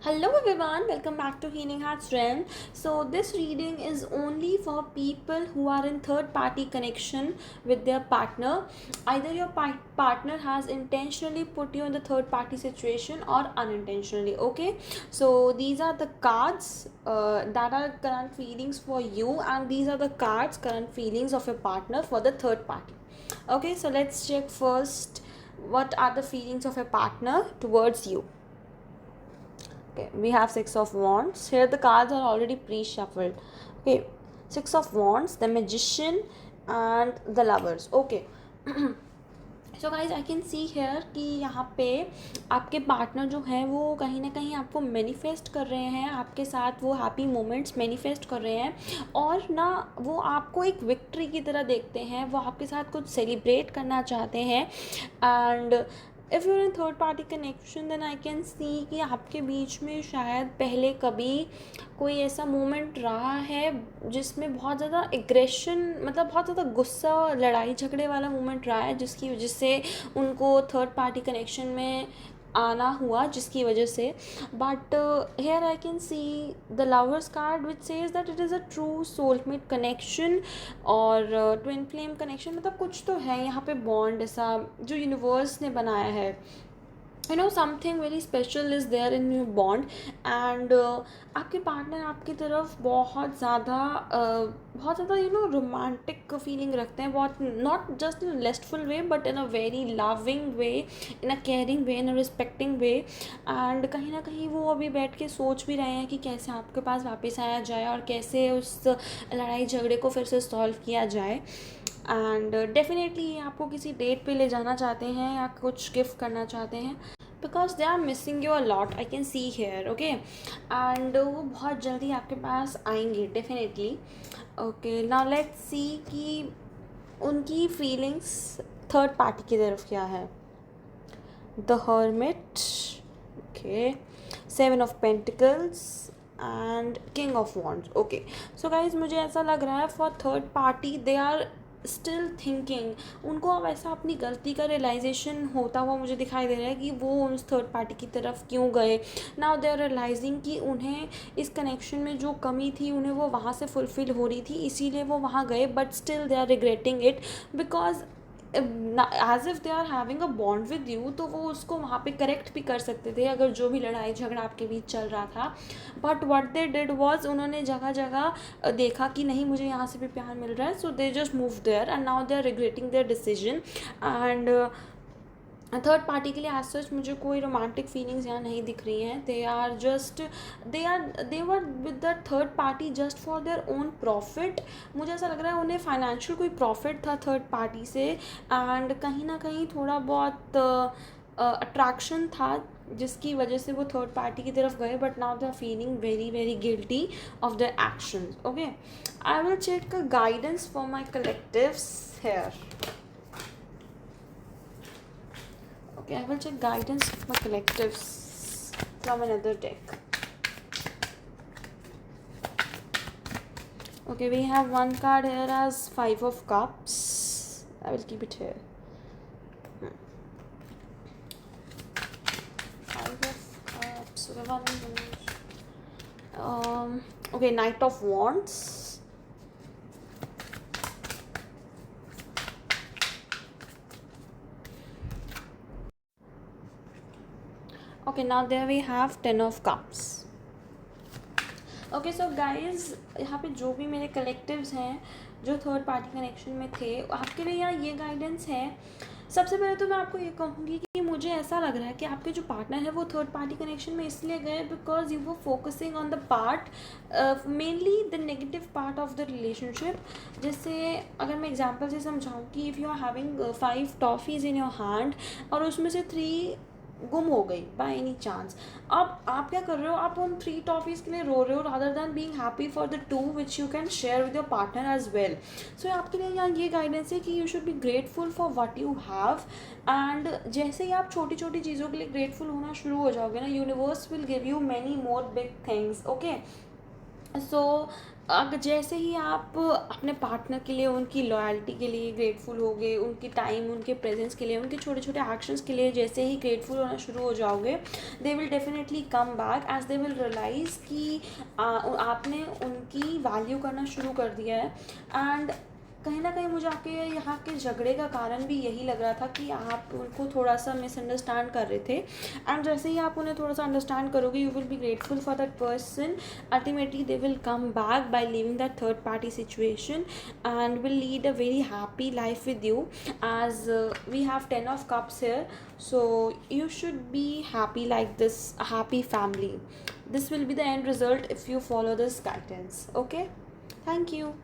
Hello everyone, welcome back to Healing Hearts Realm. So this reading is only for people who are in third party connection with their partner. Either your partner has intentionally put you in the third party situation or unintentionally. Okay, so these are the cards that are current feelings for you, and these are the cards current feelings of your partner for the third party. Okay, so let's check first what are the feelings of your partner towards you. Okay, we have Six of Wands. Here the cards are already pre-shuffled. Okay, Six of Wands, the Magician, and the Lovers. Okay. So guys I can see here कि यहाँ पे आपके partner जो हैं वो कहीं ना कहीं आपको मैनिफेस्ट कर रहे हैं, आपके साथ वो हैप्पी मोमेंट्स मैनिफेस्ट कर रहे हैं, और ना वो आपको एक विक्ट्री की तरह देखते हैं, वो आपके साथ कुछ सेलिब्रेट करना चाहते हैं. And if you're in third party connection then I can see कि आपके बीच में शायद पहले कभी कोई ऐसा मोमेंट रहा है जिसमें बहुत ज़्यादा एग्रेशन, मतलब बहुत ज़्यादा गुस्सा, लड़ाई झगड़े वाला मोमेंट रहा है, जिसकी वजह से उनको थर्ड पार्टी कनेक्शन में आना हुआ, जिसकी वजह से. But here I can see the lovers card which says that it is a true soulmate connection और ट्विन फ्लेम कनेक्शन. मतलब कुछ तो है यहाँ पे बॉन्ड ऐसा जो यूनिवर्स ने बनाया है. Something very special is there in your bond. And आपके पार्टनर आपकी तरफ बहुत ज़्यादा रोमांटिक फीलिंग रखते हैं, बहुत not just in lustful way but in a very loving way, in a caring way, in a respecting way. And कहीं ना कहीं वो अभी बैठ के सोच भी रहे हैं कि कैसे आपके पास वापस आया जाए और कैसे उस लड़ाई झगड़े को फिर से सॉल्व किया जाए. एंड डेफिनेटली आपको किसी डेट पे ले जाना चाहते हैं या कुछ गिफ्ट करना चाहते हैं, because they are missing you a lot, I can see here. Okay, and वो बहुत जल्दी आपके पास आएंगे definitely. Okay, now let's see कि उनकी फीलिंग्स थर्ड पार्टी की तरफ क्या है. The Hermit, okay, Seven of Pentacles and King of Wands. Okay, so guys मुझे ऐसा लग रहा है for third party they are still thinking. उनको अब ऐसा अपनी गलती का रियलाइजेशन होता हुआ मुझे दिखाई दे रहा है कि वो उस थर्ड पार्टी की तरफ क्यों गए. नाउ दे आर रियलाइजिंग कि उन्हें इस कनेक्शन में जो कमी थी उन्हें वो वहाँ से फुलफ़िल हो रही थी, इसीलिए वो वहाँ गए. But still they are regretting it, because as if they are having a bond with you, तो वो उसको वहाँ पे करेक्ट भी कर सकते थे अगर जो भी लड़ाई झगड़ा आपके बीच चल रहा था. But what they did was, उन्होंने जगह जगह देखा कि नहीं मुझे यहाँ से भी प्यार मिल रहा है, so they just move there and now they are regretting their decision. And third party के लिए एज सच मुझे कोई रोमांटिक फीलिंग्स यहाँ नहीं दिख रही हैं. They were with the third party just for their own profit. मुझे ऐसा लग रहा है उन्हें फाइनेंशियल कोई प्रॉफिट था थर्ड पार्टी से, एंड कहीं ना कहीं थोड़ा बहुत अट्रैक्शन था जिसकी वजह से वो थर्ड पार्टी की तरफ गए. But now they are feeling very very guilty of their actions. Okay, I will check a guidance for my collectives here. Okay, I will check guidance of my collectives from another deck. Okay, we have one card here as Five of Cups. I will keep it here. Five of Cups. Okay, Knight of Wands. Okay, now there we have Ten of Cups. Okay, so guys यहाँ पे जो भी मेरे collectives हैं जो third party connection में थे, आपके लिए यहाँ ये गाइडेंस है. सबसे पहले तो मैं आपको ये कहूँगी कि मुझे ऐसा लग रहा है कि आपके जो पार्टनर है वो थर्ड पार्टी कनेक्शन में इसलिए गए बिकॉज यू वो focusing on the part mainly the negative part of the relationship. जैसे अगर मैं एग्जांपल से समझाऊँ कि if you are having 5 toffees in your hand और उसमें से 3 गुम हो गई बाय एनी चांस. अब आप क्या कर रहे हो, आप उन 3 टॉफ़ीज़ के लिए रो रहे हो rather than being happy for the 2 which you can share with your partner as well. So आपके लिए यहाँ ये गाइडेंस है कि you should be grateful for what you have. And जैसे ही आप छोटी छोटी चीज़ों के लिए ग्रेटफुल होना शुरू हो जाओगे ना, universe will give you many more big things. Okay, so अगर जैसे ही आप अपने पार्टनर के लिए, उनकी लॉयल्टी के लिए ग्रेटफुल होगे, उनकी टाइम, उनके प्रेजेंस के लिए, उनके छोटे छोटे एक्शंस के लिए जैसे ही ग्रेटफुल होना शुरू हो जाओगे, they will definitely come back as they will realize कि आपने उनकी वैल्यू करना शुरू कर दिया है। एंड कहीं ना कहीं मुझे आपके यहाँ के झगड़े का कारण भी यही लग रहा था कि आप उनको थोड़ा सा मिसअंडरस्टैंड कर रहे थे। एंड जैसे ही आप उन्हें थोड़ा सा अंडरस्टैंड करोगे, you will be grateful for that person, ultimately they will come back by living that third party situation and will lead a very happy life with you, as we have 10 of cups here. So you should be happy like this, a happy family. This will be the end result if you follow this guidance. Okay, thank you.